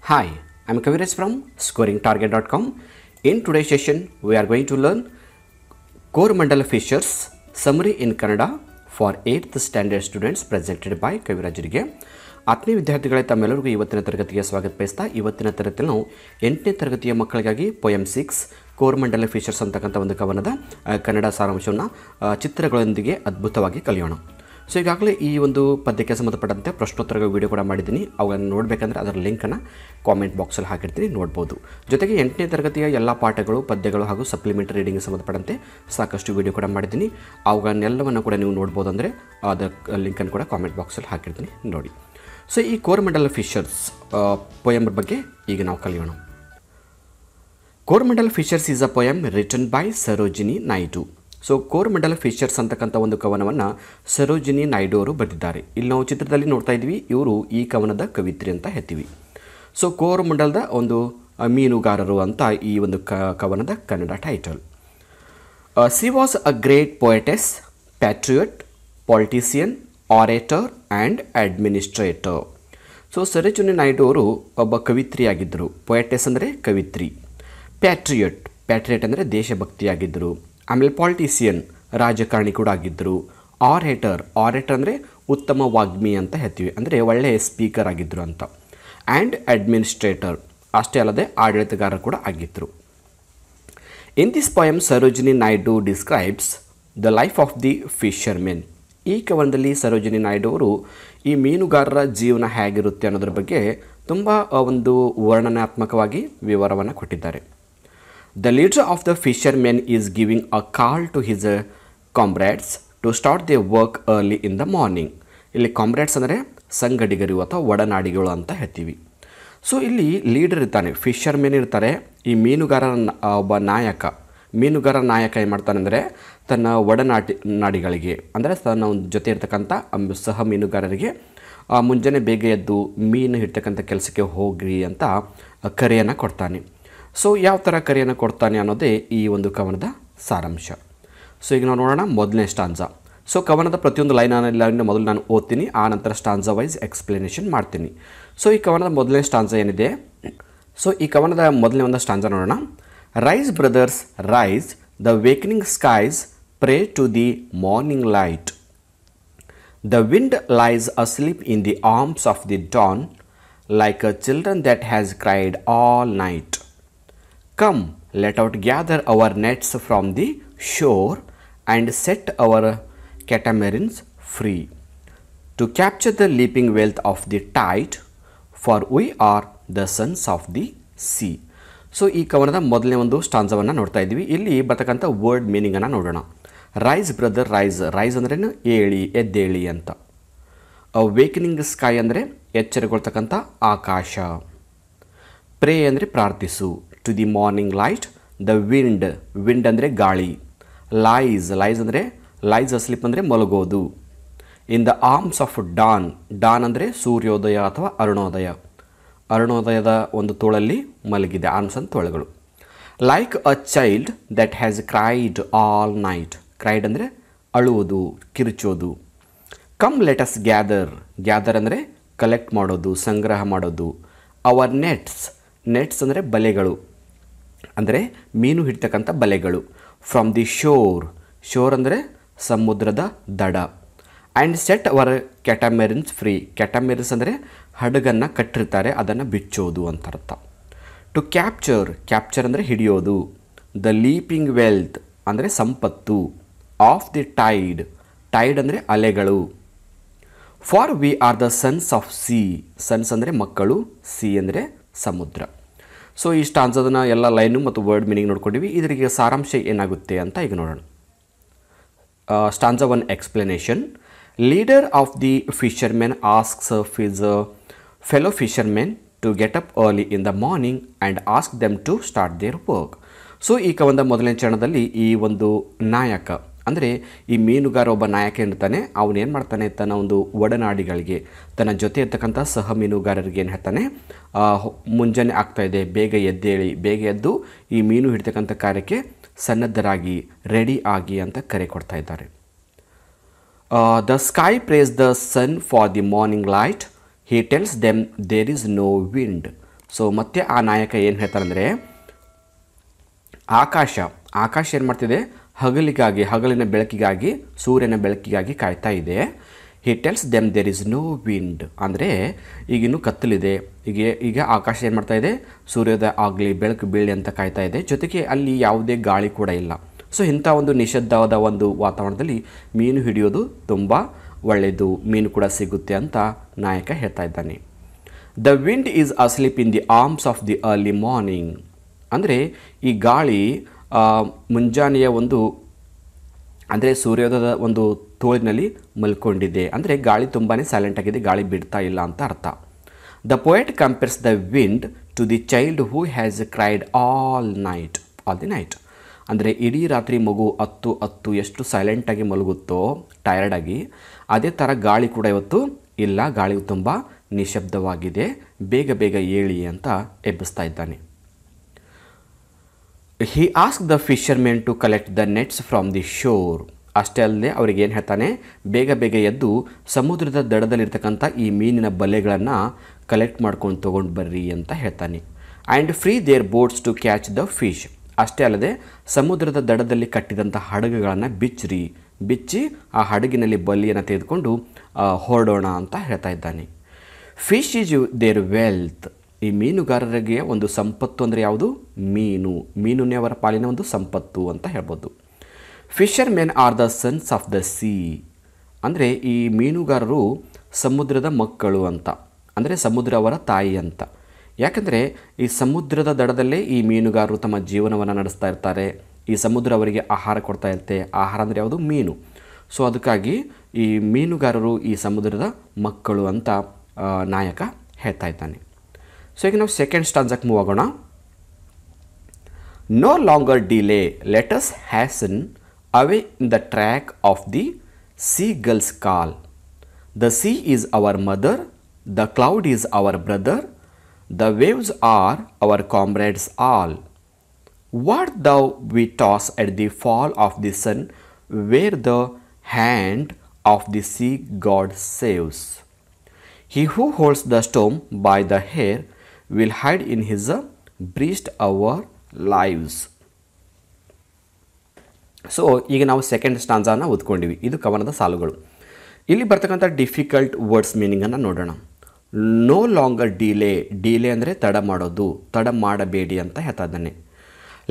Hi, I am Kaviraj from scoringtarget.com. In today's session, we are going to learn Coromandel Fishers Summary in Kannada for 8th standard students presented by ಕವಿರಾಜರಿಗೆ. ಆತ್ಮೀಯ ವಿದ್ಯಾರ್ಥಿಗಳೇ, ತಮ್ಮೆಲ್ಲರಿಗೂ ಇವತ್ತಿನ ತರಗತಿಗೆ ಸ್ವಾಗತ ಬಯಸ್ತಾ ಇವತ್ತಿನ ತರಗತಿಯಲ್ಲಿ ನಾವು 8ನೇ ತರಗತಿಯ ಮಕ್ಕಳಿಗಾಗಿ ಪೋಯಮ್ 6 ಕೋರಮಂಡಲ ಫಿಶರ್ಸ್ ಅಂತಕ್ಕಂಥ ಒಂದು ಕವನದ ಕನ್ನಡ ಸಾರಾಂಶವನ್ನು ಚಿತ್ರಗಳೊಂದಿಗೆ ಅದ್ಭುತವಾಗಿ ಕಲಿಯೋಣ. ಸೊ ಈಗಾಗಲೇ ಈ ಒಂದು ಪದ್ಯಕ್ಕೆ ಸಂಬಂಧಪಟ್ಟಂತೆ ಪ್ರಶ್ನೋತ್ತರಗಳ ವಿಡಿಯೋ ಕೂಡ ಮಾಡಿದ್ದೀನಿ. ಅವುಗಳನ್ನು ನೋಡಬೇಕಂದ್ರೆ ಅದರ ಲಿಂಕನ್ನು ಕಾಮೆಂಟ್ ಬಾಕ್ಸಲ್ಲಿ ಹಾಕಿರ್ತೀನಿ, ನೋಡ್ಬೋದು. ಜೊತೆಗೆ 8ನೇ ತರಗತಿಯ ಎಲ್ಲ ಪಾಠಗಳು, ಪದ್ಯಗಳು ಹಾಗೂ ಸಪ್ಲಿಮೆಂಟರಿ ರೀಡಿಂಗ್ಗೆ ಸಂಬಂಧಪಟ್ಟಂತೆ ಸಾಕಷ್ಟು ವಿಡಿಯೋ ಕೂಡ ಮಾಡಿದ್ದೀನಿ. ಅವುಗಳನ್ನೆಲ್ಲವನ್ನು ಕೂಡ ನೀವು ನೋಡ್ಬೋದು. ಅಂದರೆ ಅದರ ಲಿಂಕನ್ನು ಕೂಡ ಕಾಮೆಂಟ್ ಬಾಕ್ಸಲ್ಲಿ ಹಾಕಿರ್ತೀನಿ, ನೋಡಿ. ಸೊ ಈ ಕೋರಮಂಡಲ ಫಿಶರ್ಸ್ ಪೋಯಮ್ ಬಗ್ಗೆ ಈಗ ನಾವು ಕಲಿಯೋಣ. Coromandel Fisher's is a poem written by Sarojini Naidu. So Coromandel Fisher's ಅಂತಕ್ಕಂಥ ಒಂದು ಕವನವನ್ನು ಸರೋಜಿನಿ ನಾಯ್ಡು ಅವರು ಬರೆದಿದ್ದಾರೆ. ಇಲ್ಲಿ ನಾವು ಚಿತ್ರದಲ್ಲಿ ನೋಡ್ತಾ ಇದ್ವಿ, ಇವರು ಈ ಕವನದ ಕವಿತ್ರಿ ಅಂತ ಹೇಳ್ತೀವಿ. ಸೊ ಕೋರಮಂಡಲದ ಒಂದು ಮೀನುಗಾರರು ಅಂತ ಈ ಒಂದು ಕವನದ Kannada title. She was a great poetess, patriot, politician, orator and administrator. So Sarojini Naidu ಅವರು ಒಬ್ಬ ಕವಿತ್ರಿಯಾಗಿದ್ದರು. ಪೊಯೆಟೆಸ್ ಅಂದರೆ ಕವಿತ್ರಿ, ಪ್ಯಾಟ್ರಿಯಟ್ ಅಂದರೆ ದೇಶಭಕ್ತಿಯಾಗಿದ್ದರು. ಆಮೇಲೆ ಪಾಲಿಟಿಷಿಯನ್, ರಾಜಕಾರಣಿ ಕೂಡ ಆಗಿದ್ದರು. ಆರೇಟರ್ ಅಂದರೆ ಉತ್ತಮ ವಾಗ್ಮಿ ಅಂತ ಹೇಳ್ತೀವಿ, ಅಂದರೆ ಒಳ್ಳೆಯ ಸ್ಪೀಕರ್ ಆಗಿದ್ದರು ಅಂತ. ಆ್ಯಂಡ್ ಅಡ್ಮಿನಿಸ್ಟ್ರೇಟರ್, ಅಷ್ಟೇ ಅಲ್ಲದೆ ಆಡಳಿತಗಾರರು ಕೂಡ ಆಗಿದ್ದರು. In this poem Sarojini Naidu describes the life of the fishermen. ಈ ಕವನದಲ್ಲಿ ಸರೋಜಿನಿ ನಾಯ್ಡು ಅವರು ಈ ಮೀನುಗಾರರ ಜೀವನ ಹೇಗಿರುತ್ತೆ ಅನ್ನೋದ್ರ ಬಗ್ಗೆ ತುಂಬ ಒಂದು ವರ್ಣನಾತ್ಮಕವಾಗಿ ವಿವರವನ್ನು ಕೊಟ್ಟಿದ್ದಾರೆ. The leader of the fishermen is giving a call to his comrades to start their work early in the morning. ಇಲ್ಲಿ ಕಾಮ್ರೇಡ್ಸ್ ಅಂದರೆ ಸಂಗಡಿಗರು ಅಥವಾ ಒಡನಾಡಿಗಳು ಅಂತ ಹೇಳ್ತೀವಿ. ಸೊ ಇಲ್ಲಿ ಲೀಡರ್ ಇರ್ತಾನೆ, ಫಿಶರ್ಮೆನ್ ಇರ್ತಾರೆ. ಈ ಮೀನುಗಾರರ ಒಬ್ಬ ಮೀನುಗಾರರ ನಾಯಕ ಏನು ಮಾಡ್ತಾನೆ ಅಂದರೆ ತನ್ನ ನಾಡಿಗಳಿಗೆ ಅಂದರೆ ತನ್ನ ಜೊತೆ ಇರ್ತಕ್ಕಂಥ ಸಹ ಮೀನುಗಾರರಿಗೆ ಮುಂಜಾನೆ ಬೇಗ ಎದ್ದು ಮೀನು ಹಿಡ್ತಕ್ಕಂಥ ಕೆಲಸಕ್ಕೆ ಹೋಗ್ರಿ ಅಂತ ಕರೆಯನ್ನು ಕೊಡ್ತಾನೆ. ಸೊ ಯಾವ ಥರ ಕರೆಯನ್ನು ಕೊಡ್ತಾನೆ ಅನ್ನೋದೇ ಈ ಒಂದು ಕವನದ ಸಾರಾಂಶ. ಸೊ ಈಗ ನಾವು ನೋಡೋಣ ಮೊದಲನೇ ಸ್ಟಾಂಜಾ. ಸೊ ಕವನದ ಪ್ರತಿಯೊಂದು ಲೈನ್ ಮೊದಲು ನಾನು ಓದ್ತೀನಿ, ಆ ನಂತರ ಸ್ಟಾಂಜಾ ವೈಸ್ ಎಕ್ಸ್ಪ್ಲನೇಷನ್ ಮಾಡ್ತೀನಿ. ಸೊ ಈ ಕವನದ ಮೊದಲನೇ ಸ್ಟಾಂಜಾ ಏನಿದೆ, ಸೊ ಈ ಕವನದ ಮೊದಲನೇ ಒಂದು ಸ್ಟಾಂಜಾ ನೋಡೋಣ. Rise brothers rise, the wakening skies pray to the morning light. The wind lies asleep in the arms of the dawn like a children that has cried all night. Come, let out gather our nets from the shore and set our catamarans free to capture the leaping wealth of the tide, for we are the sons of the sea. So ಈ ಕವನದ ಮೊದಲನೇ ಒಂದು ಸ್ಟಾಂಜವನ್ನು ನೋಡ್ತಾ ಇದ್ವಿ. ಇಲ್ಲಿ ಬರ್ತಕ್ಕಂಥ word ಮೀನಿಂಗನ್ನು ನೋಡೋಣ. Rice brother rice ಅಂದ್ರೇನು ಎದ್ದೇಳಿ ಅಂತ. ವೇಕನಿಂಗ್ ಸ್ಕೈ ಅಂದರೆ ಎಚ್ಚರಗೊಳ್ತಕ್ಕಂಥ ಆಕಾಶ. ಪ್ರೇ ಅಂದರೆ ಪ್ರಾರ್ಥಿಸು. To the morning light, the wind ಅಂದರೆ ಗಾಳಿ. ಲೈಸ್ ಅಸ್ಲೀಪ್ ಅಂದರೆ ಮಲಗೋದು. In the arms of dawn ಅಂದರೆ ಸೂರ್ಯೋದಯ ಅಥವಾ ಅರುಣೋದಯದ ಒಂದು ತೋಳಲ್ಲಿ ಮಲಗಿದೆ. ಆರ್ಮ್ಸ್ ಅಂತ ತೋಳುಗಳು. Like a child that has cried all night. Cried ಅಂದರೆ ಅಳುವುದು, ಕಿರುಚೋದು. ಕಮ್ ಲೆಟ್ ಅಸ್ ಗ್ಯಾದರ್ ಅಂದರೆ ಕಲೆಕ್ಟ್ ಮಾಡೋದು, ಸಂಗ್ರಹ ಮಾಡೋದು. ಅವರ್ ನೆಟ್ಸ್ ಅಂದರೆ ಬಲೆಗಳು, ಅಂದರೆ ಮೀನು ಹಿಡ್ತಕ್ಕಂಥ ಬಲೆಗಳು. ಫ್ರಮ್ ದಿ ಶೋರ್ ಅಂದರೆ ಸಮುದ್ರದ ದಡ. And set our catamarans free. Catamarans ಅಂದರೆ ಹಡಗನ್ನು ಕಟ್ಟಿರ್ತಾರೆ, ಅದನ್ನು ಬಿಚ್ಚೋದು ಅಂತ ಅರ್ಥ. ಟು ಕ್ಯಾಪ್ಚರ್ ಅಂದರೆ ಹಿಡಿಯೋದು. ದ ಲೀಪಿಂಗ್ ವೆಲ್ತ್ ಅಂದರೆ ಸಂಪತ್ತು. ಆಫ್ ದಿ ಟೈಡ್ ಅಂದರೆ ಅಲೆಗಳು. For we are the sons of C. Sons ಅಂದರೆ ಮಕ್ಕಳು, ಸಿ ಅಂದರೆ ಸಮುದ್ರ. ಸೊ ಈ ಸ್ಟಾಂಜಾದನ್ನ ಎಲ್ಲ ಲೈನು ಮತ್ತು ವರ್ಡ್ ಮೀನಿಂಗ್ ನೋಡ್ಕೊಂಡಿವಿ. ಇದರಿಗೆ ಸಾರಾಂಶ ಏನಾಗುತ್ತೆ ಅಂತ ಈಗ ನೋಡೋಣ. Stanza 1 explanation. Leader of the fishermen asks his fellow fishermen to get up early in the morning and ask them to start their work. So ಈ ಕವನದ ಮೊದಲನೇ ಚರಣದಲ್ಲಿ ಈ ಒಂದು ನಾಯಕ ಅಂದರೆ ಈ ಮೀನುಗಾರ ಒಬ್ಬ ನಾಯಕ ಇರ್ತಾನೆ. ಅವನೇನು ಮಾಡ್ತಾನೆ, ತನ್ನ ಒಂದು ಒಡನಾಡಿಗಳಿಗೆ, ತನ್ನ ಜೊತೆ ಇರ್ತಕ್ಕಂಥ ಸಹ ಮೀನುಗಾರರಿಗೆ ಏನು ಹೇಳ್ತಾನೆ, ಮುಂಜಾನೆ ಆಗ್ತಾಯಿದೆ, ಬೇಗ ಎದ್ದು ಈ ಮೀನು ಹಿಡ್ತಕ್ಕಂಥ ಕಾರ್ಯಕ್ಕೆ ಸನ್ನದ್ಧರಾಗಿ ರೆಡಿ ಆಗಿ ಅಂತ ಕರೆ ಕೊಡ್ತಾ ಇದ್ದಾರೆ. The sky prays the sun for the morning light, he tells them there is no wind. So ಮತ್ತೆ ಆ ನಾಯಕ ಏನು ಹೇಳ್ತಾರಂದರೆ, ಆಕಾಶ ಏನು ಮಾಡ್ತಿದೆ, ಹಗಲಿನ ಬೆಳಕಿಗಾಗಿ, ಸೂರ್ಯನ ಬೆಳಕಿಗಾಗಿ ಕಾಯ್ತಾ ಇದೆ. He tells them there is no wind, ಅಂದರೆ ಈಗಿನ್ನೂ ಕತ್ತಲಿದೆ, ಈಗ ಆಕಾಶ ಏನು ಮಾಡ್ತಾ ಇದೆ, ಸೂರ್ಯೋದಯ ಆಗಲಿ ಬೆಳಕು ಬೀಳಿ ಅಂತ ಕಾಯ್ತಾ ಇದೆ, ಜೊತೆಗೆ ಅಲ್ಲಿ ಯಾವುದೇ ಗಾಳಿ ಕೂಡ ಇಲ್ಲ. ಸೊ ಇಂಥ ಒಂದು ನಿಷಿದ್ಧವಾದ ಒಂದು ವಾತಾವರಣದಲ್ಲಿ ಮೀನು ಹಿಡಿಯೋದು ತುಂಬ ಒಳ್ಳೆಯದು, ಮೀನು ಕೂಡ ಸಿಗುತ್ತೆ ಅಂತ ನಾಯಕ ಹೇಳ್ತಾ ಇದ್ದಾನೆ. The wind is asleep in the arms of the early morning, ಅಂದರೆ ಈ ಗಾಳಿ ಮುಂಜಾನೆಯ ಅಂದರೆ ಸೂರ್ಯೋದಯದ ಒಂದು ತೋಳಿನಲ್ಲಿ ಮಲ್ಕೊಂಡಿದೆ, ಅಂದರೆ ಗಾಳಿ ತುಂಬಾ ಸೈಲೆಂಟ್ ಆಗಿದೆ, ಗಾಳಿ ಬಿಡ್ತಾ ಇಲ್ಲ ಅಂತ ಅರ್ಥ. The poet compares the wind to the child who has cried all the night, ಅಂದರೆ ಇಡೀ ರಾತ್ರಿ ಮಗು ಅತ್ತು ಎಷ್ಟು ಸೈಲೆಂಟಾಗಿ ಮಲಗುತ್ತೋ ಟಯರ್ಡಾಗಿ, ಅದೇ ಥರ ಗಾಳಿ ಕೂಡ ಇವತ್ತು ಇಲ್ಲ, ಗಾಳಿ ತುಂಬ ನಿಶಬ್ದವಾಗಿದೆ, ಬೇಗ ಏಳಿ ಅಂತ ಎಬ್ಬಿಸ್ತಾ ಇದ್ದಾನೆ. He ask the fishermen to collect the nets from the shore, ಅಷ್ಟೇ ಅಲ್ಲದೆ ಅವ್ರಿಗೆ ಏನು ಹೇಳ್ತಾನೆ, ಬೇಗ ಎದ್ದು ಸಮುದ್ರದ ದಡದಲ್ಲಿರ್ತಕ್ಕಂಥ ಈ ಮೀನಿನ ಬಲೆಗಳನ್ನು ಕಲೆಕ್ಟ್ ಮಾಡ್ಕೊಂಡು ತೊಗೊಂಡು ಬರ್ರಿ ಅಂತ ಹೇಳ್ತಾನೆ. And free their boats to catch the fish, ಅಷ್ಟೇ ಅಲ್ಲದೆ ಸಮುದ್ರದ ದಡದಲ್ಲಿ ಕಟ್ಟಿದಂಥ ಹಡಗುಗಳನ್ನು ಬಿಚ್ಚಿ ಆ ಹಡಗಿನಲ್ಲಿ ಬಲಿಯನ್ನು ತೆಗೆದುಕೊಂಡು ಹೊರಡೋಣ ಅಂತ ಹೇಳ್ತಾ ಇದ್ದಾನೆ. ಫಿಶ್ ಈಸ್ ದೇರ್ ವೆಲ್ತ್, ಈ ಮೀನುಗಾರರಿಗೆ ಒಂದು ಸಂಪತ್ತು ಅಂದರೆ ಯಾವುದು, ಮೀನುನೇ ಅವರ ಪಾಲಿನ ಒಂದು ಸಂಪತ್ತು ಅಂತ ಹೇಳ್ಬೋದು. Fishermen are the sons of the sea, ಅಂದರೆ ಈ ಮೀನುಗಾರರು ಸಮುದ್ರದ ಮಕ್ಕಳು ಅಂತ, ಅಂದರೆ ಸಮುದ್ರ ಅವರ ತಾಯಿ ಅಂತ. ಯಾಕಂದರೆ ಈ ಸಮುದ್ರದ ದಡದಲ್ಲೇ ಈ ಮೀನುಗಾರರು ತಮ್ಮ ಜೀವನವನ್ನು ನಡೆಸ್ತಾ ಇರ್ತಾರೆ, ಈ ಸಮುದ್ರ ಅವರಿಗೆ ಆಹಾರ ಕೊಡ್ತಾ ಇರುತ್ತೆ, ಆಹಾರ ಅಂದರೆ ಯಾವುದು, ಮೀನು. ಸೊ ಅದಕ್ಕಾಗಿ ಈ ಮೀನುಗಾರರು ಈ ಸಮುದ್ರದ ಮಕ್ಕಳು ಅಂತ ನಾಯಕ ಹೇಳ್ತಾ ಇದ್ದಾನೆ. ಸೊ ಈಗ ನಾವು ಸೆಕೆಂಡ್ ಸ್ಟಾಂಜಾಕ್ಕೆ ಮೂವ್ ಆಗೋಣ. No longer delay, let us hasten away in the track of the sea gulls call. The sea is our mother, the cloud is our brother, the waves are our comrades all. What though we toss at the fall of the sun, where the hand of the sea god saves. He who holds the storm by the hair will hide in his breast our lives. So ಈಗ ನಾವು second ಸ್ಟಾಂಜಾನ ಓದ್ಕೊಂಡಿವಿ, ಇದು ಕವನದ ಸಾಲುಗಳು. ಇಲ್ಲಿ ಬರ್ತಕ್ಕಂಥ difficult words ಮೀನಿಂಗನ್ನು ನೋಡೋಣ. No longer delay ಅಂದರೆ ತಡ ಮಾಡೋದು, ತಡ ಮಾಡಬೇಡಿ ಅಂತ ಹೇಳ್ತಾ ಇದ್ದಾನೆ.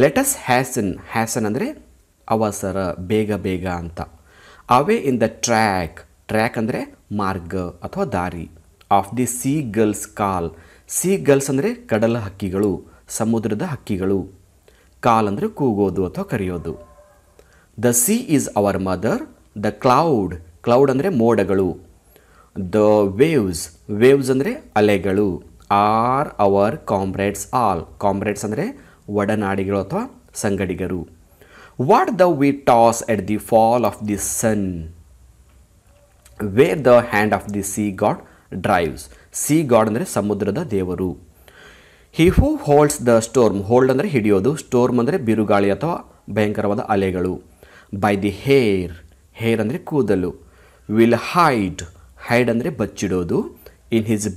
ಲೆಟಸ್ ಹ್ಯಾಸನ್ ಅಂದರೆ ಅವಸರ, ಬೇಗ ಅಂತ. ಅವೇ ಇನ್ ದ ಟ್ರ್ಯಾಕ್ ಅಂದರೆ ಮಾರ್ಗ ಅಥವಾ ದಾರಿ. Of the sea gulls call, sea gulls ಅಂದರೆ ಕಡಲ ಹಕ್ಕಿಗಳು, ಸಮುದ್ರದ ಹಕ್ಕಿಗಳು. ಕಾಲ್ ಅಂದರೆ ಕೂಗೋದು ಅಥವಾ ಕರೆಯೋದು. The sea is our mother, the cloud ಅಂದರೆ ಮೋಡಗಳು. ದ ವೇವ್ಸ್ ಅಂದರೆ ಅಲೆಗಳು. Are our comrades all, comrades ಅಂದರೆ ಒಡನಾಡಿಗಳು ಅಥವಾ ಸಂಗಡಿಗರು. What though we toss at the fall of the sun, where the hand of the sea god drives, sea god ಅಂದರೆ ಸಮುದ್ರದ ದೇವರು. He who holds the storm, hold ಅಂದರೆ ಹಿಡಿಯೋದು, ಸ್ಟೋರ್ಮ್ ಅಂದರೆ ಬಿರುಗಾಳಿ ಅಥವಾ ಭಯಂಕರವಾದ ಅಲೆಗಳು. ಬೈ ದಿ ಹೇರ್ ಅಂದರೆ ಕೂದಲು. ವಿಲ್ ಹೈಡ್ ಅಂದರೆ ಬಚ್ಚಿಡೋದು. ಇನ್ ಹಿಸ್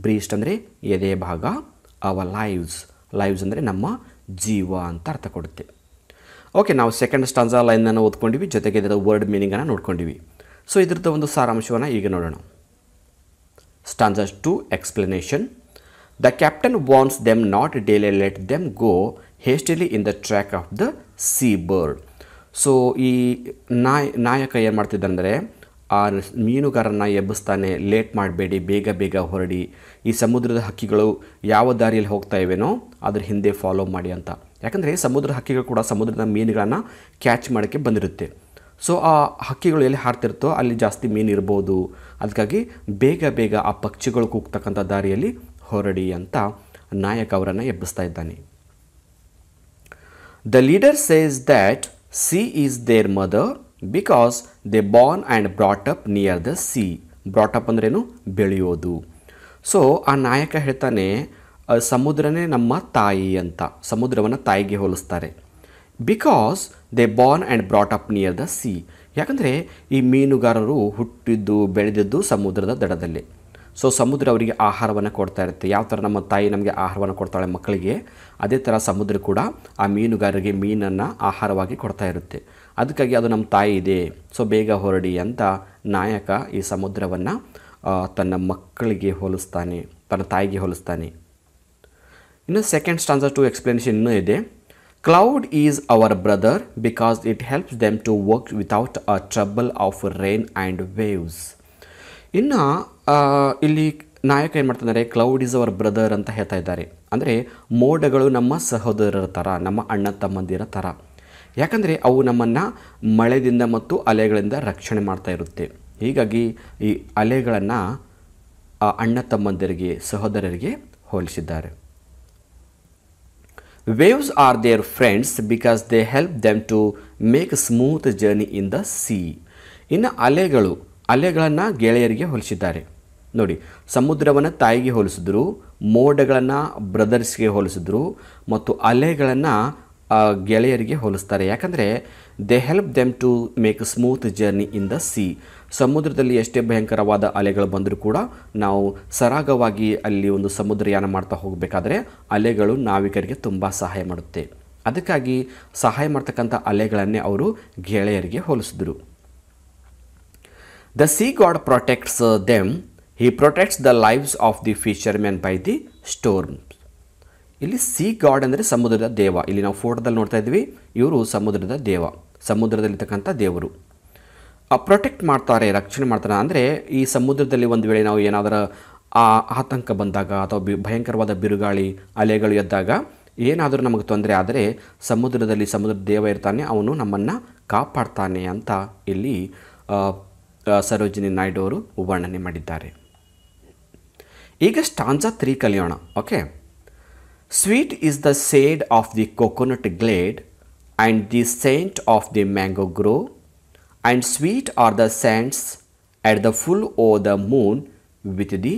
ಬ್ರೀಸ್ಟ್ ಅಂದರೆ ಎದೆ ಭಾಗ. ಅವರ್ ಲೈವ್ಸ್ ಅಂದರೆ ನಮ್ಮ ಜೀವ ಅಂತ ಅರ್ಥ ಕೊಡುತ್ತೆ. ಓಕೆ, ನಾವು ಸೆಕೆಂಡ್ ಸ್ಟಾಂಜಾ ಲೈನನ್ನು ಓದ್ಕೊಂಡಿವಿ, ಜೊತೆಗೆ ಇದರ ವರ್ಡ್ ಮೀನಿಂಗನ್ನು ನೋಡ್ಕೊಂಡಿವಿ. ಸೊ ಇದ್ರದ್ದು ಒಂದು ಸಾರಾಂಶವನ್ನು ಈಗ ನೋಡೋಣ. Stanza 2 explanation. The captain warns them not daily, let them go hastily in the track of the sea bird. So ಈ ನಾಯಕ ಏನು ಮಾಡ್ತಿದ್ದಾನೆಂದರೆ ಆ ಮೀನುಗಾರನ ಎಬ್ಬಿಸ್ತಾನೆ, ಲೇಟ್ ಮಾಡಬೇಡಿ, ಬೇಗ ಹೊರಡಿ, ಈ ಸಮುದ್ರದ ಹಕ್ಕಿಗಳು ಯಾವ ದಾರಿಯಲ್ಲಿ ಹೋಗ್ತಾ ಇವೆನೋ ಅದ್ರ ಹಿಂದೆ ಫಾಲೋ ಮಾಡಿ ಅಂತ. ಯಾಕಂದರೆ ಸಮುದ್ರ ಹಕ್ಕಿಗಳು ಕೂಡ ಸಮುದ್ರದ ಮೀನುಗಳನ್ನು ಕ್ಯಾಚ್ ಮಾಡೋಕ್ಕೆ ಬಂದಿರುತ್ತೆ. ಸೊ ಆ ಹಕ್ಕಿಗಳು ಎಲ್ಲಿ ಹಾರ್ತಿರ್ತೋ ಅಲ್ಲಿ ಜಾಸ್ತಿ ಮೀನು ಇರ್ಬೋದು, ಅದಕ್ಕಾಗಿ ಬೇಗ ಆ ಪಕ್ಷಿಗಳು ಕೂಗ್ತಕ್ಕಂಥ ದಾರಿಯಲ್ಲಿ ಹೊರಡಿ ಅಂತ ನಾಯಕ ಅವರನ್ನು ಎಬ್ಬಿಸ್ತಾ ಇದ್ದಾನೆ. The leader says that sea is their mother because they born and brought up near the sea. Brought up ಅಂದ್ರೇನು, ಬೆಳೆಯೋದು. ಸೊ ಆ ನಾಯಕ ಹೇಳ್ತಾನೆ ಸಮುದ್ರನೇ ನಮ್ಮ ತಾಯಿ ಅಂತ, ಸಮುದ್ರವನ್ನು ತಾಯಿಗೆ ಹೋಲಿಸ್ತಾರೆ. Because they born and brought up near the sea, ಯಾಕಂದರೆ ಈ ಮೀನುಗಾರರು ಹುಟ್ಟಿದ್ದು ಬೆಳೆದಿದ್ದು ಸಮುದ್ರದ ದಡದಲ್ಲಿ. ಸೊ ಸಮುದ್ರ ಅವರಿಗೆ ಆಹಾರವನ್ನು ಕೊಡ್ತಾ ಇರುತ್ತೆ. ಯಾವ ಥರ ನಮ್ಮ ತಾಯಿ ನಮಗೆ ಆಹಾರವನ್ನು ಕೊಡ್ತಾಳೆ ಮಕ್ಕಳಿಗೆ, ಅದೇ ಥರ ಸಮುದ್ರ ಕೂಡ ಆ ಮೀನುಗಾರರಿಗೆ ಮೀನನ್ನು ಆಹಾರವಾಗಿ ಕೊಡ್ತಾ ಇರುತ್ತೆ. ಅದಕ್ಕಾಗಿ ಅದು ನಮ್ಮ ತಾಯಿ ಇದೆ, ಸೊ ಬೇಗ ಹೊರಡಿ ಅಂತ ನಾಯಕ ಈ ಸಮುದ್ರವನ್ನು ತನ್ನ ಮಕ್ಕಳಿಗೆ ಹೋಲಿಸ್ತಾನೆ, ತನ್ನ ತಾಯಿಗೆ ಹೋಲಿಸ್ತಾನೆ. ಇನ್ನು ಸೆಕೆಂಡ್ ಸ್ಟಾನ್ಸಾ ಟು ಎಕ್ಸ್ಪ್ಲನೇಷನ್ ಇನ್ನೂ ಇದೆ. Cloud is our brother because it helps them to work without a trouble of rain and waves. ಇನ್ನು ಇಲ್ಲಿ ನಾಯಕ ಏನು ಮಾಡ್ತಿದ್ದಾರೆ, ಕ್ಲೌಡ್ ಈಸ್ ಅವರ್ ಬ್ರದರ್ ಅಂತ ಹೇಳ್ತಾ ಇದ್ದಾರೆ. ಅಂದರೆ ಮೋಡಗಳು ನಮ್ಮ ಸಹೋದರರ ಥರ, ನಮ್ಮ ಅಣ್ಣ ತಮ್ಮಂದಿರ ಥರ. ಯಾಕಂದರೆ ಅವು ನಮ್ಮನ್ನು ಮಳೆಯಿಂದ ಮತ್ತು ಅಲೆಗಳಿಂದ ರಕ್ಷಣೆ ಮಾಡ್ತಾ ಇರುತ್ತೆ. ಹೀಗಾಗಿ ಈ ಅಲೆಗಳನ್ನು ಅಣ್ಣ ತಮ್ಮಂದಿರಿಗೆ, ಸಹೋದರರಿಗೆ ಹೋಲಿಸಿದ್ದಾರೆ. Waves are their friends because they help them to make smooth journey in the sea. ಇನ್ನು ಅಲೆಗಳನ್ನು ಗೆಳೆಯರಿಗೆ ಹೋಲಿಸಿದ್ದಾರೆ. ನೋಡಿ, ಸಮುದ್ರವನ್ನು ತಾಯಿಗೆ ಹೋಲಿಸಿದ್ರು, ಮೋಡಗಳನ್ನು ಬ್ರದರ್ಸ್ಗೆ ಹೋಲಿಸಿದ್ರು, ಮತ್ತು ಅಲೆಗಳನ್ನು ಗೆಳೆಯರಿಗೆ ಹೋಲಿಸ್ತಾರೆ. ಯಾಕಂದರೆ they help them to make smooth journey in the sea. ಸಮುದ್ರದಲ್ಲಿ ಎಷ್ಟೇ ಭಯಂಕರವಾದ ಅಲೆಗಳು ಬಂದರೂ ಕೂಡ ನಾವು ಸರಾಗವಾಗಿ ಅಲ್ಲಿ ಒಂದು ಸಮುದ್ರಯಾನ ಮಾಡ್ತಾ ಹೋಗಬೇಕಾದ್ರೆ ಅಲೆಗಳು ನಾವಿಕರಿಗೆ ತುಂಬ ಸಹಾಯ ಮಾಡುತ್ತೆ. ಅದಕ್ಕಾಗಿ ಸಹಾಯ ಮಾಡ್ತಕ್ಕಂಥ ಅಲೆಗಳನ್ನೇ ಅವರು ಗೆಳೆಯರಿಗೆ ಹೋಲಿಸಿದ್ರು. The sea god protects them. He protects the lives of the fishermen by the storms. ಇಲ್ಲಿ ಸಿ ಗಾಡ್ ಅಂದರೆ ಸಮುದ್ರದ ದೇವ. ಇಲ್ಲಿ ನಾವು ಫೋಟೋದಲ್ಲಿ ನೋಡ್ತಾ ಇದ್ವಿ, ಇವರು ಸಮುದ್ರದ ದೇವ, ಸಮುದ್ರದಲ್ಲಿರ್ತಕ್ಕಂಥ ದೇವರು. ಪ್ರೊಟೆಕ್ಟ್ ಮಾಡ್ತಾರೆ, ರಕ್ಷಣೆ ಮಾಡ್ತಾರೆ. ಅಂದರೆ ಈ ಸಮುದ್ರದಲ್ಲಿ ಒಂದು ವೇಳೆ ನಾವು ಏನಾದರೂ ಆತಂಕ ಬಂದಾಗ ಅಥವಾ ಭಯಂಕರವಾದ ಬಿರುಗಾಳಿ ಅಲೆಗಳು ಎದ್ದಾಗ ಏನಾದರೂ ನಮಗೆ ತೊಂದರೆ ಆದರೆ ಸಮುದ್ರದ ದೇವ ಇರ್ತಾನೆ, ಅವನು ನಮ್ಮನ್ನು ಕಾಪಾಡ್ತಾನೆ ಅಂತ ಇಲ್ಲಿ ಸರೋಜಿನಿ ನಾಯ್ಡು ಅವರು ವರ್ಣನೆ ಮಾಡಿದ್ದಾರೆ. ಈಗ ಸ್ಟಾನ್ಸಾ 3 ಕಲಿಯೋಣ. Okay. Sweet is the shade of the coconut glade and the scent of the mango grove and sweet are the sands at the full o the moon with the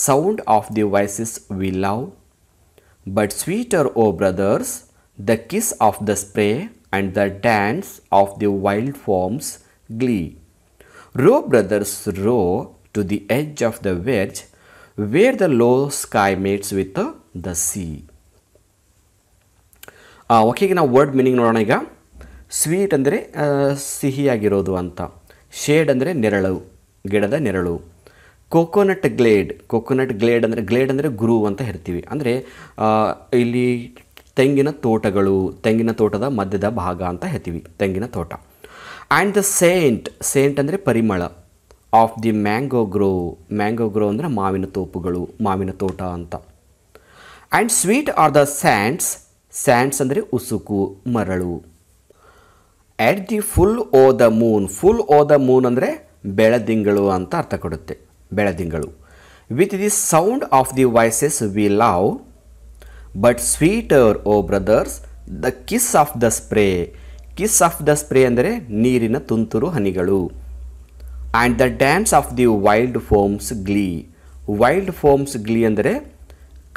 sound of the voices we love but sweeter o brothers the kiss of the spray and the dance of the wild foam's glee. Row brothers row to the edge of the wedge where the low sky meets with the sea. Okay, ಈಗ ನಾವು word meaning ನೋಡೋಣ. ಈಗ sweet ಅಂದರೆ ಸಿಹಿಯಾಗಿರೋದು ಅಂತ, shade ಅಂದರೆ ನೆರಳು, ಗಿಡದ ನೆರಳು. ಕೋಕೋನಟ್ ಗ್ಲೇಡ್ ಅಂದರೆ ಗುರು ಅಂತ ಹೇಳ್ತೀವಿ. ಅಂದರೆ ಇಲ್ಲಿ ತೆಂಗಿನ ತೋಟದ ಮಧ್ಯದ ಭಾಗ ಅಂತ ಹೇಳ್ತೀವಿ, ತೆಂಗಿನ ತೋಟ. ಆ್ಯಂಡ್ ದ ಸೇಂಟ್ ಅಂದರೆ ಪರಿಮಳ, ಆಫ್ ದಿ ಮ್ಯಾಂಗೋ ಗ್ರೋ ಅಂದರೆ ಮಾವಿನ ತೋಟ ಅಂತ. And sweet are the sands ಅಂದರೆ ಉಸುಕು, ಮರಳು. At the full o the moon ಅಂದರೆ ಬೆಳದಿಂಗಳು ಅಂತ ಅರ್ಥ ಕೊಡುತ್ತೆ, ಬೆಳದಿಂಗಳು. With the sound of the voices we love but sweeter o brothers the kiss of the spray ಅಂದರೆ ನೀರಿನ ತುಂತುರು ಹನಿಗಳು. And the dance of the wild foam's glee ಅಂದರೆ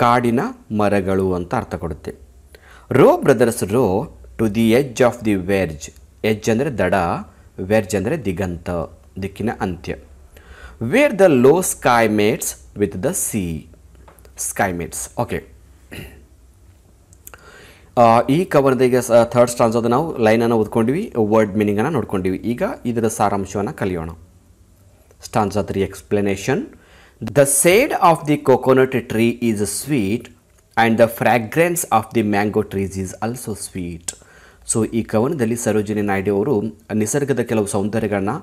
ಕಾಡಿನ ಮರಗಳು ಅಂತ ಅರ್ಥ ಕೊಡುತ್ತೆ. Row brothers row to the edge of the verge. Edge ಅಂದರೆ ದಡ, ವೆರ್ಜ್ ಅಂದರೆ ದಿಗಂತ, ದಿಕ್ಕಿನ ಅಂತ್ಯ. Where the low sky mates with the sea. Okay, ಈ ಕವನದ ಈಗ ಥರ್ಡ್ ಸ್ಟಾನ್ಸದ ನಾವು ಲೈನನ್ನು ಓದ್ಕೊಂಡಿವಿ, ವರ್ಡ್ ಮೀನಿಂಗನ್ನು ನೋಡ್ಕೊಂಡಿವಿ. ಈಗ ಇದರ ಸಾರಾಂಶವನ್ನು ಕಲಿಯೋಣ. Stanza 3 explanation. The shade of the coconut tree is sweet and the fragrance of the mango trees is also sweet. So ಈ ಕವನದಲ್ಲಿ ಸರೋಜಿನಿ ನಾಯ್ಡು ಅವರು ನಿಸರ್ಗದ ಕೆಲವು ಸೌಂದರ್ಯಗಳನ್ನ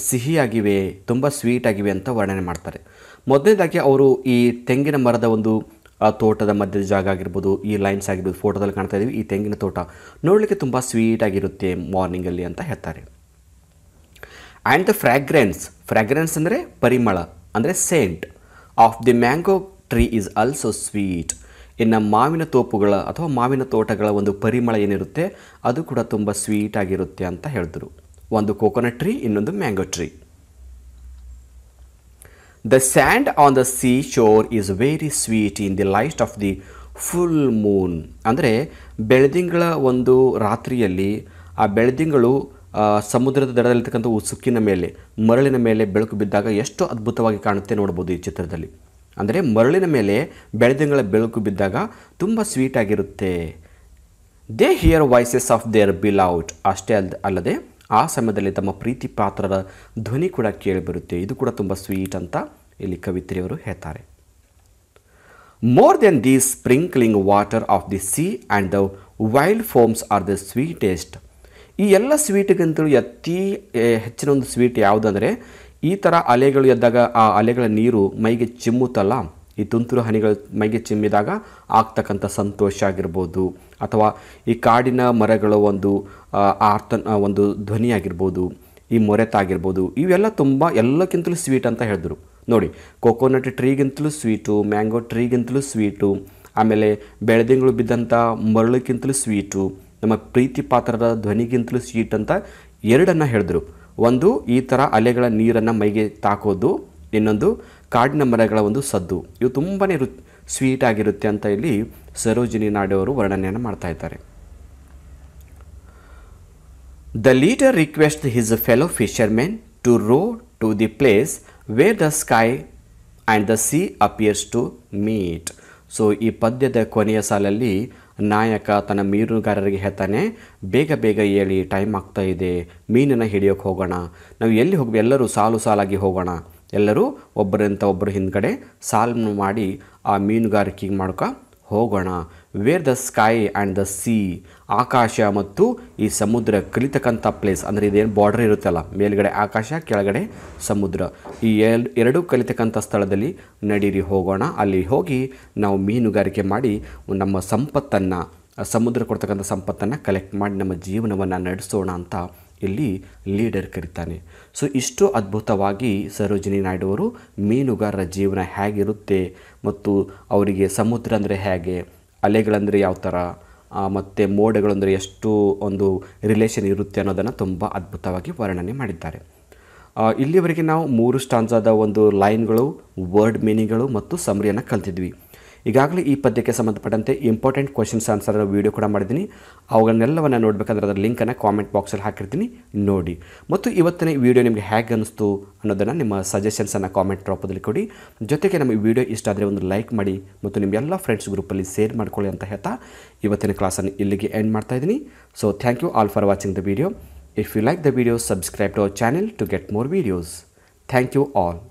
ಸಿಹಿಯಾಗಿವೆ, ತುಂಬ ಸ್ವೀಟ್ ಆಗಿವೆ ಅಂತ ವರ್ಣನೆ ಮಾಡ್ತಾರೆ. ಮೊದಲನೇದಾಗಿ ಅವರು ಈ ತೆಂಗಿನ ಮರದ ಒಂದು ತೋಟದ ಮಧ್ಯದ ಜಾಗ ಆಗಿರ್ಬೋದು, ಈ ಲೈನ್ಸ್ ಆಗಿರ್ಬೋದು, ಫೋಟೋದಲ್ಲಿ ಕಾಣ್ತಾ ಇದ್ದೀವಿ, ಈ ತೆಂಗಿನ ತೋಟ ನೋಡಲಿಕ್ಕೆ ತುಂಬ ಸ್ವೀಟ್ ಆಗಿರುತ್ತೆ ಮಾರ್ನಿಂಗಲ್ಲಿ ಅಂತ ಹೇಳ್ತಾರೆ. ಆ್ಯಂಡ್ ದ ಫ್ರಾಗ್ರೆನ್ಸ್ ಅಂದರೆ ಪರಿಮಳ, ಅಂದರೆ Saint of the mango tree is also sweet. ಇನ್ನು ಮಾವಿನ ತೋಪುಗಳ ಅಥವಾ ಮಾವಿನ ತೋಟಗಳ ಒಂದು ಪರಿಮಳ ಏನಿರುತ್ತೆ ಅದು ಕೂಡ ತುಂಬ ಸ್ವೀಟ್ ಆಗಿರುತ್ತೆ ಅಂತ ಹೇಳಿದ್ರು. ಒಂದು ಕೋಕೋನಟ್ ಟ್ರೀ, ಇನ್ನೊಂದು mango tree. The sand on the seashore is very sweet in the light of the full moon. ಅಂದರೆ ಬೆಳದಿಂಗಳ ಒಂದು ರಾತ್ರಿಯಲ್ಲಿ ಆ ಬೆಳದಿಂಗಳು ಸಮುದ್ರದ ದಡದಲ್ಲಿರ್ತಕ್ಕಂಥ ಉಸುಕಿನ ಮೇಲೆ ಮರಳಿನ ಮೇಲೆ ಬೆಳಕು ಬಿದ್ದಾಗ ಎಷ್ಟು ಅದ್ಭುತವಾಗಿ ಕಾಣುತ್ತೆ ನೋಡ್ಬೋದು ಈ ಚಿತ್ರದಲ್ಲಿ. ಅಂದರೆ ಮರಳಿನ ಮೇಲೆ ಬೆಳದಿಂಗಳ ಬೆಳಕು ಬಿದ್ದಾಗ ತುಂಬ ಸ್ವೀಟ್ ಆಗಿರುತ್ತೆ. They here voices of their beloved. ಅಷ್ಟೇ ಅಲ್ಲದೆ ಆ ಸಮಯದಲ್ಲಿ ತಮ್ಮ ಪ್ರೀತಿ ಪಾತ್ರರ ಧ್ವನಿ ಕೂಡ ಕೇಳಿಬರುತ್ತೆ. ಇದು ಕೂಡ ತುಂಬ ಸ್ವೀಟ್ ಅಂತ ಇಲ್ಲಿ ಕವಿತ್ರಿಯವರು ಹೇಳ್ತಾರೆ. More than the sprinkling water of the sea and the wild foams are the sweetest. ಈ ಎಲ್ಲ ಸ್ವೀಟಿಗಿಂತಲೂ ಅತಿ ಹೆಚ್ಚಿನ ಒಂದು ಸ್ವೀಟ್ ಯಾವುದಂದರೆ ಈ ಥರ ಅಲೆಗಳು ಎದ್ದಾಗ ಆ ಅಲೆಗಳ ನೀರು ಮೈಗೆ ಚಿಮ್ಮುತ್ತಲ್ಲ, ಈ ತುಂತುರು ಹನಿಗಳು ಮೈಗೆ ಚಿಮ್ಮಿದಾಗ ಆಗ್ತಕ್ಕಂಥ ಸಂತೋಷ ಆಗಿರ್ಬೋದು, ಅಥವಾ ಈ ಕಾಡಿನ ಮರಗಳ ಒಂದು ಒಂದು ಧ್ವನಿ ಆಗಿರ್ಬೋದು, ಈ ಮೊರೆತಾಗಿರ್ಬೋದು, ಇವೆಲ್ಲ ತುಂಬ ಎಲ್ಲಕ್ಕಿಂತಲೂ ಸ್ವೀಟ್ ಅಂತ ಹೇಳಿದ್ರು. ನೋಡಿ, ಕೋಕೋನಟ್ ಟ್ರೀಗಿಂತಲೂ ಸ್ವೀಟು, ಮ್ಯಾಂಗೋ ಟ್ರೀಗಿಂತಲೂ ಸ್ವೀಟು, ಆಮೇಲೆ ಬೆಳದಿಂಗಳು ಬಿದ್ದಂಥ ಮರಳಕ್ಕಿಂತಲೂ ಸ್ವೀಟು, ನಮ್ಮ ಪ್ರೀತಿ ಪಾತ್ರರ ಧ್ವನಿಗಿಂತಲೂ ಸ್ವೀಟ್ ಅಂತ ಎರಡನ್ನು ಹೇಳಿದ್ರು. ಒಂದು ಈ ಥರ ಅಲೆಗಳ ನೀರನ್ನು ಮೈಗೆ ತಾಕೋದು, ಇನ್ನೊಂದು ಕಾಡಿನ ಮರಗಳ ಒಂದು ಸದ್ದು. ಇವು ತುಂಬಾ ಸ್ವೀಟ್ ಆಗಿರುತ್ತೆ ಅಂತ ಇಲ್ಲಿ ಸರೋಜಿನಿ ನಾಯ್ಡು ಅವರು ವರ್ಣನೆಯನ್ನು ಮಾಡ್ತಾ ಇದ್ದಾರೆ. The leader request his fellow fishermen to row to the place where the sky and the sea appears to meet. So ಈ ಪದ್ಯದ ಕೊನೆಯ ಸಾಲಲ್ಲಿ ನಾಯಕ ತನ್ನ ಮೀನುಗಾರರಿಗೆ ಹೇಳ್ತಾನೆ, ಬೇಗ ಬೇಗ ಏಳಿ, ಟೈಮ್ ಆಗ್ತಾ ಇದೆ, ಮೀನನ್ನು ಹಿಡಿಯೋಕ್ಕೆ ಹೋಗೋಣ, ನಾವು ಎಲ್ಲಿ ಹೋಗ್ಬೇಕು, ಎಲ್ಲರೂ ಸಾಲು ಸಾಲಾಗಿ ಹೋಗೋಣ, ಎಲ್ಲರೂ ಒಬ್ಬರಂತ ಒಬ್ಬರು ಹಿಂದ್ಗಡೆ ಸಾಲನ್ನು ಮಾಡಿ ಆ ಮೀನುಗಾರಿಕೆಗೆ ಮಾಡ್ಕೊ ಹೋಗೋಣ. Where the sky and the sea, ಆಕಾಶ ಮತ್ತು ಈ ಸಮುದ್ರ ಕಲಿತಕ್ಕಂಥ ಪ್ಲೇಸ್, ಅಂದರೆ ಇದೇನು ಬಾರ್ಡರ್ ಇರುತ್ತಲ್ಲ, ಮೇಲ್ಗಡೆ ಆಕಾಶ ಕೆಳಗಡೆ ಸಮುದ್ರ, ಈ ಎರಡೂ ಕಲಿತಕ್ಕಂಥ ಸ್ಥಳದಲ್ಲಿ ನಡೀರಿ ಹೋಗೋಣ. ಅಲ್ಲಿ ಹೋಗಿ ನಾವು ಮೀನುಗಾರಿಕೆ ಮಾಡಿ ನಮ್ಮ ಸಂಪತ್ತನ್ನು, ಸಮುದ್ರ ಕೊಡ್ತಕ್ಕಂಥ ಸಂಪತ್ತನ್ನು ಕಲೆಕ್ಟ್ ಮಾಡಿ ನಮ್ಮ ಜೀವನವನ್ನು ನಡೆಸೋಣ ಅಂತ ಇಲ್ಲಿ ಲೀಡರ್ ಕರೀತಾನೆ. ಸೊ ಇಷ್ಟು ಅದ್ಭುತವಾಗಿ ಸರೋಜಿನಿ ನಾಯ್ಡು ಅವರು ಮೀನುಗಾರರ ಜೀವನ ಹೇಗಿರುತ್ತೆ ಮತ್ತು ಅವರಿಗೆ ಸಮುದ್ರ ಅಂದರೆ ಹೇಗೆ, ಅಲೆಗಳಂದರೆ ಯಾವ ಥರ, ಮತ್ತು ಮೋಡಗಳಂದರೆ ಎಷ್ಟು ಒಂದು ರಿಲೇಷನ್ ಇರುತ್ತೆ ಅನ್ನೋದನ್ನು ತುಂಬ ಅದ್ಭುತವಾಗಿ ವರ್ಣನೆ ಮಾಡಿದ್ದಾರೆ. ಇಲ್ಲಿವರೆಗೆ ನಾವು 3 ಸ್ಟಾನ್ಸಾದ ಒಂದು ಲೈನ್ಗಳು, ವರ್ಡ್ ಮೀನಿಂಗ್ಗಳು ಮತ್ತು ಸಮರಿಯನ್ನು ಕಲ್ತಿದ್ವಿ. ಈಗಾಗಲೇ ಈ ಪದ್ಯಕ್ಕೆ ಸಂಬಂಧಪಟ್ಟಂತೆ ಇಂಪಾರ್ಟೆಂಟ್ ಕ್ವಶನ್ಸ್ ಆನ್ಸರ್ ವೀಡಿಯೋ ಕೂಡ ಮಾಡಿದ್ದೀನಿ. ಅವುಗಳನ್ನೆಲ್ಲವನ್ನು ನೋಡಬೇಕಂದ್ರೆ ಅದರ ಲಿಂಕನ್ನು ಕಾಮೆಂಟ್ ಬಾಕ್ಸಲ್ಲಿ ಹಾಕಿರ್ತೀನಿ, ನೋಡಿ. ಮತ್ತು ಇವತ್ತಿನ ಈ ವಿಡಿಯೋ ನಿಮಗೆ ಹೇಗೆ ಅನ್ನಿಸ್ತು ಅನ್ನೋದನ್ನು ನಿಮ್ಮ ಸಜೆಷನ್ಸನ್ನು ಕಾಮೆಂಟ್ ರೂಪದಲ್ಲಿ ಕೊಡಿ. ಜೊತೆಗೆ ನಮ್ಮ ಈ ವಿಡಿಯೋ ಇಷ್ಟ ಆದರೆ ಒಂದು ಲೈಕ್ ಮಾಡಿ ಮತ್ತು ನಿಮ್ಮ ಎಲ್ಲ ಫ್ರೆಂಡ್ಸ್ ಗ್ರೂಪಲ್ಲಿ ಶೇರ್ ಮಾಡ್ಕೊಳ್ಳಿ ಅಂತ ಹೇಳ್ತಾ ಇವತ್ತಿನ ಕ್ಲಾಸನ್ನು ಇಲ್ಲಿಗೆ ಎಂಡ್ ಮಾಡ್ತಾ ಇದ್ದೀನಿ. So thank you all for watching the video. If you like the video, subscribe to our channel to get more videos. Thank you all.